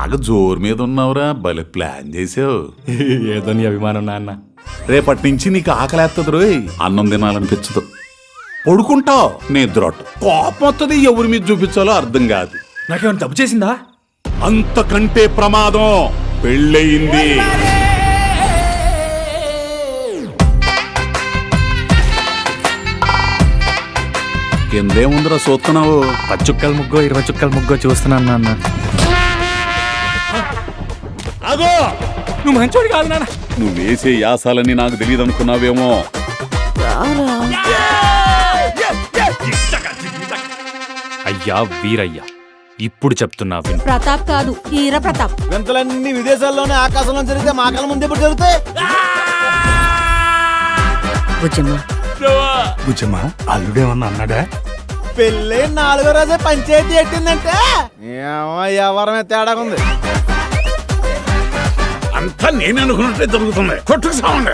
బాగా జోరు మీద ఉన్నావురా, భలే ప్లాన్ చేసావు. ఏదో నీ అభిమానం నాన్న. రేపటి నుంచి నీకు ఆకలేస్తుంది రోయ్, అన్నం తినాలనిపించదు. పడుకుంటావు, నిద్రొట్టు, కోపం వస్తుంది, ఎవరి మీద చూపించాలో అర్థం కాదు. నాకేమైనా తప్పు చేసిందా? అంతకంటే ప్రమాదం పెళ్ళయింది. కిందేముందిరా చూస్తున్నావు? 10 చుక్కల ముగ్గో 20 చుక్కల ముగ్గో చూస్తున్నాను నాన్న. అగో, నువ్వు మంచోడు కాదు నాన్న. నువ్వు వేసే యాసాలని నాకు తెలియదు అనుకున్నావేమో. అయ్యా వీరయ్యా, ఇప్పుడు చెప్తున్నా విను. ప్రతాప్ కాదు, ఈర ప్రతాప్. వింతలన్నీ విదేశాల్లోనే ఆకాశంలో జరిగితే మా కళ్ళ ముందు ఎప్పుడు జరుగుతాయి? బుజ్జమ్మా, అల్లుడేమన్నా అన్నాడా? పెళ్ళి 4వ రోజే పంచాయతీ ఎట్టిందంటే ఎవరమే తేడాగా ఉంది. అంతా నేను అనుకున్నట్టే జరుగుతుంది. కొట్టుకు సావండి.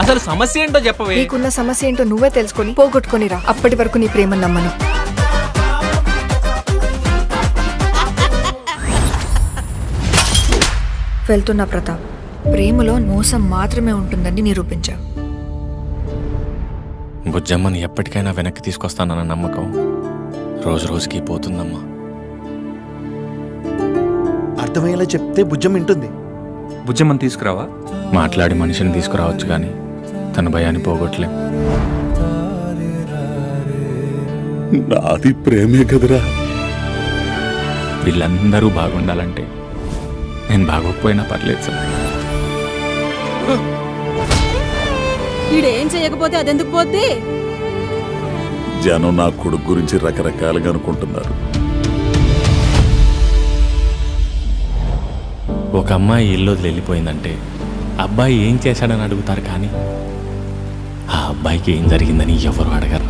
అసలు సమస్య ఏంటో చెప్పవే. నీకున్న సమస్య ఏంటో నువ్వే తెలుసుకొని పోగొట్టుకొనిరా. అప్పటి వరకు నీ ప్రేమను నమ్మను. వెళ్తున్నా ప్రతాప్. ప్రేమలో మోసం మాత్రమే ఉంటుందని నిరూపించావు. బుజ్జమ్మని ఎప్పటికైనా వెనక్కి తీసుకొస్తానన్న నమ్మకం రోజు రోజుకి పోతుందమ్మా. అర్థమయ్యేలా చెప్తే బుజ్జం వింటుంది. బుజ్జమ్మని తీసుకురావా? మాట్లాడి మనిషిని తీసుకురావచ్చు కానీ తన భయాన్ని పోగొట్టలేం. నాది ప్రేమే కదరా. వీళ్ళందరూ బాగుండాలంటే నేను బాగోకపోయినా పర్లేదు సార్. వీడేం చేయకపోతే అదెందుకు పోద్ది? జనం నా కొడుకు గురించి రకరకాలుగా అనుకుంటున్నారు. ఒక అమ్మాయి ఇల్లు వదిలి వెళ్ళిపోయిందంటే అబ్బాయి ఏం చేశాడని అడుగుతారు కానీ ఆ అబ్బాయికి ఏం జరిగిందని ఎవరు అడగరు.